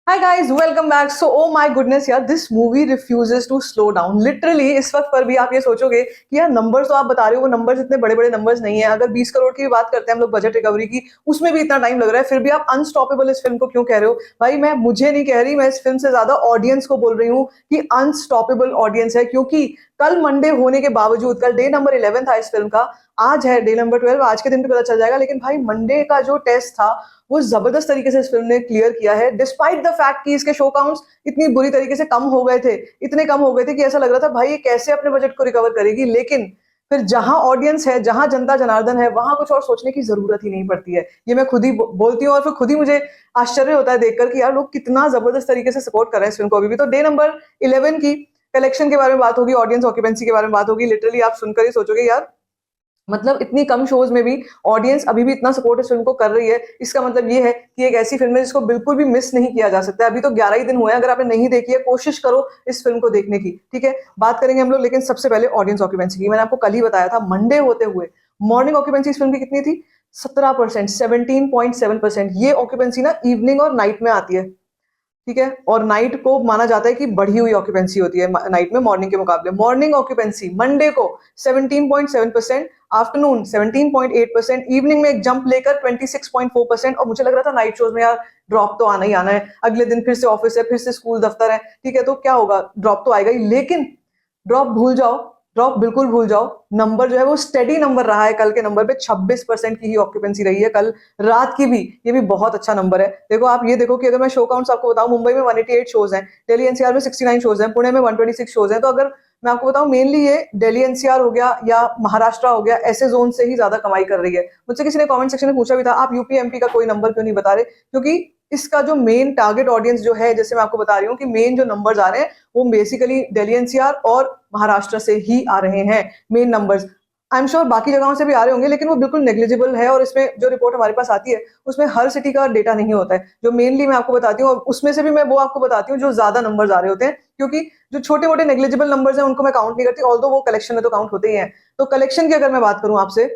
Hi guys, welcome back. So oh my goodness यार, this movie refuses to slow down. Literally इस वक्त पर भी आप ये सोचोगे कि यार नंबर्स तो आप बता रहे हो, वो नंबर्स इतने बड़े बड़े नंबर्स नहीं है। अगर 20 करोड़ की भी बात करते हैं हम लोग बजट रिकवरी की, उसमें भी इतना टाइम लग रहा है, फिर भी आप अनस्टॉपेबल इस फिल्म को क्यों कह रहे हो भाई? मैं मुझे नहीं कह रही, मैं इस फिल्म से ज्यादा ऑडियंस को बोल रही हूँ कि अनस्टॉपेबल ऑडियंस है। क्योंकि कल मंडे होने के बावजूद, कल डे नंबर 11 था इस फिल्म का, आज है डे नंबर 12, आज के दिन भी पता चल जाएगा। लेकिन भाई मंडे का जो टेस्ट था वो जबरदस्त तरीके से इस फिल्म ने क्लियर किया है, डिस्पाइट द फैक्ट कि इसके शो काउंट्स इतनी बुरी तरीके से कम हो गए थे, इतने कम हो गए थे कि ऐसा लग रहा था भाई ये कैसे अपने बजट को रिकवर करेगी। लेकिन फिर जहां ऑडियंस है, जहां जनता जनार्दन है, वहां कुछ और सोचने की जरूरत ही नहीं पड़ती है। ये मैं खुद ही बोलती हूँ और फिर खुद ही मुझे आश्चर्य होता है देखकर कि यार लोग कितना जबरदस्त तरीके से सपोर्ट कर रहे हैं इस फिल्म को। अभी भी तो डे नंबर 11 की कलेक्शन के बारे में बात होगी, ऑडियंस ऑक्यूपेंसी के बारे में बात होगी। लिटरली आप सुनकर ही सोचोगे यार, मतलब इतनी कम शोज में भी ऑडियंस अभी भी इतना सपोर्ट इस फिल्म को कर रही है। इसका मतलब ये है कि एक ऐसी फिल्म है जिसको बिल्कुल भी मिस नहीं किया जा सकता है। अभी तो 11 ही दिन हुए हैं, अगर आपने नहीं देखी है कोशिश करो इस फिल्म को देखने की, ठीक है? बात करेंगे हम लोग, लेकिन सबसे पहले ऑडियंस ऑक्यूपेंसी की। मैंने आपको कल ही बताया था, मंडे होते हुए मॉर्निंग ऑक्यूपेंसी इस फिल्म की कितनी थी? 17%, 17.7%। ये ऑक्यूपेंसी ना इवनिंग और नाइट में आती है, ठीक है? और नाइट को माना जाता है कि बढ़ी हुई ऑक्यूपेंसी होती है नाइट में मॉर्निंग के मुकाबले। मॉर्निंग ऑक्यूपेंसी मंडे को 17.7%, आफ्टरनून 17.8%, इवनिंग में एक जंप लेकर 26.4%। और मुझे लग रहा था नाइट शोज में यार ड्रॉप तो आना ही आना है, अगले दिन फिर से ऑफिस है, फिर से स्कूल दफ्तर है, ठीक है, तो क्या होगा, ड्रॉप तो आएगा ही। लेकिन ड्रॉप भूल जाओ, ड्रॉप बिल्कुल भूल जाओ। नंबर जो है वो स्टेडी नंबर रहा है। कल के नंबर पे 26% की ही ऑक्यूपेंसी रही है, कल रात की भी। ये भी बहुत अच्छा नंबर है। देखो आप ये देखो कि अगर मैं शो काउंट्स आपको बताऊं, मुंबई में 188 शोज हैं, दिल्ली एनसीआर में 69 शोज हैं, पुणे में 126 शोज हैं। तो अगर मैं आपको बताऊं, मेनली ये दिल्ली एनसीआर हो गया या महाराष्ट्र हो गया, ऐसे जोन से ही ज्यादा कमाई कर रही है। मुझसे किसी ने कमेंट सेक्शन में पूछा भी था, आप यूपी एमपी का कोई नंबर क्यों नहीं बता रहे? क्योंकि इसका जो मेन टारगेट ऑडियंस जो है, जैसे मैं आपको बता रही हूँ कि मेन जो नंबर्स आ रहे हैं वो बेसिकली दिल्ली एनसीआर और महाराष्ट्र से ही आ रहे हैं main numbers. I am sure बाकी जगहों से भी आ रहे होंगे, लेकिन वो बिल्कुल नेग्लिजिबल है। और इसमें जो रिपोर्ट हमारे पास आती है उसमें हर सिटी का डेटा नहीं होता है। जो मेनली मैं आपको बताती हूँ, और उसमें से भी मैं वो आपको बताती हूँ जो ज्यादा नंबर्स आ रहे होते हैं। क्योंकि जो छोटे मोटे नेग्लिजिबल नंबर्स हैं उनको मैं काउंट नहीं करती, ऑल्दो वो कलेक्शन में तो काउंट होते ही हैं। तो कलेक्शन की अगर मैं बात करूं आपसे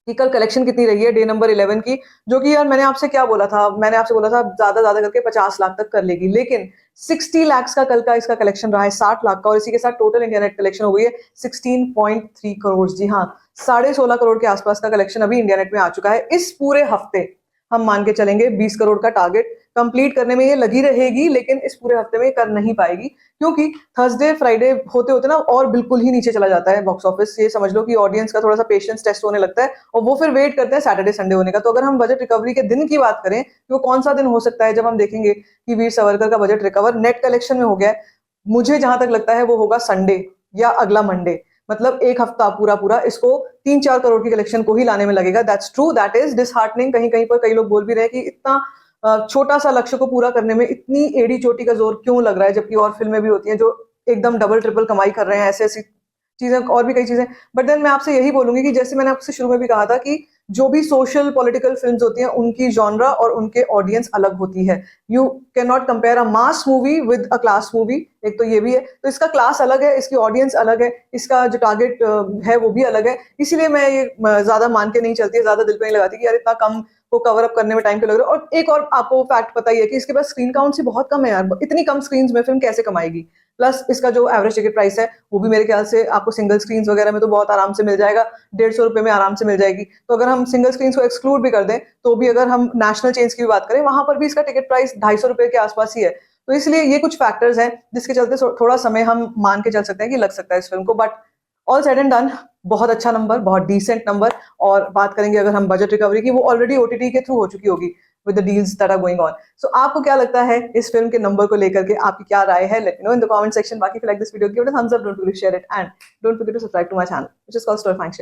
कि कल कलेक्शन कितनी रही है डे नंबर 11 की, जो कि यार मैंने आपसे क्या बोला था, मैंने आपसे बोला था ज्यादा करके 50 लाख तक कर लेगी, लेकिन 60 लाख का कल का इसका कलेक्शन रहा है, 60 लाख का। और इसी के साथ टोटल इंडिया नेट कलेक्शन हो गई है 16.3 करोड़। जी हाँ, 16.5 करोड़ के आसपास का कलेक्शन अभी इंडिया नेट में आ चुका है। इस पूरे हफ्ते हम मान के चलेंगे 20 करोड़ का टारगेट कंप्लीट करने में ये लगी रहेगी, लेकिन इस पूरे हफ्ते में कर नहीं पाएगी। क्योंकि थर्सडे फ्राइडे होते होते ना और बिल्कुल ही नीचे चला जाता है बॉक्स ऑफिस। ये समझ लो कि ऑडियंस का थोड़ा सा पेशेंस टेस्ट होने लगता है, और वो फिर वेट करते हैं सैटरडे संडे होने का। तो अगर हम बजट रिकवरी के दिन की बात करें कि वो कौन सा दिन हो सकता है जब हम देखेंगे कि वीर सावरकर का बजट रिकवर नेट कलेक्शन में हो गया है, मुझे जहां तक लगता है वो होगा संडे या अगला मंडे। मतलब एक हफ्ता पूरा पूरा इसको 3-4 करोड़ की कलेक्शन को ही लाने में लगेगा। That's true, that is disheartening. कहीं कहीं पर कई लोग बोल भी रहे हैं कि इतना छोटा सा लक्ष्य को पूरा करने में इतनी एड़ी चोटी का जोर क्यों लग रहा है, जबकि और फिल्में भी होती हैं जो एकदम डबल ट्रिपल कमाई कर रहे हैं, ऐसे ऐसी चीजें और भी कई चीजें। बट देन मैं आपसे यही बोलूंगी कि जैसे मैंने आपसे शुरू में भी कहा था कि जो भी सोशल पॉलिटिकल फिल्म्स होती हैं उनकी जॉनरा और उनके ऑडियंस अलग होती है। You can not compare a mass movie with a class movie. एक तो ये भी है, तो इसका क्लास अलग है, इसकी ऑडियंस अलग है, इसका जो टारगेट है वो भी अलग है। इसीलिए मैं ये ज्यादा मान के नहीं चलती, ज्यादा दिल पे नहीं लगाती कि यार इतना कम को कवर अप करने में टाइम क्यों लग रहा है। और एक और आपको फैक्ट पता ही है कि इसके पास स्क्रीन काउंट ही बहुत कम है यार। इतनी कम स्क्रीन में फिल्म कैसे कमाएगी? प्लस इसका जो एवरेज टिकट प्राइस है वो भी मेरे ख्याल से आपको सिंगल स्क्रीन वगैरह में तो बहुत आराम से मिल जाएगा, 150 रुपए में आराम से मिल जाएगी। तो अगर हम सिंगल स्क्रीन को एक्सक्लूड भी कर दें तो भी, अगर हम नेशनल चेंज की भी बात करें, वहां पर भी इसका टिकट प्राइस 250 रुपए के आसपास ही है। तो इसलिए ये कुछ फैक्टर्स हैं जिसके चलते थोड़ा समय हम मान के चल सकते हैं कि लग सकता है इस फिल्म को। But all said and done, बहुत अच्छा नंबर, बहुत डिसेंट नंबर। और बात करेंगे अगर हम बजट रिकवरी की, वो ऑलरेडी ओटीटी के थ्रू हो चुकी होगी with the deals that are going on. So आपको क्या लगता है इस फिल्म के नंबर को लेकर के, आपकी क्या राय है? Let me know in the comment section. बाकी if you like this video, give it a thumbs up, don't forget to share it, and don't forget to subscribe to my channel, which is called Story Function.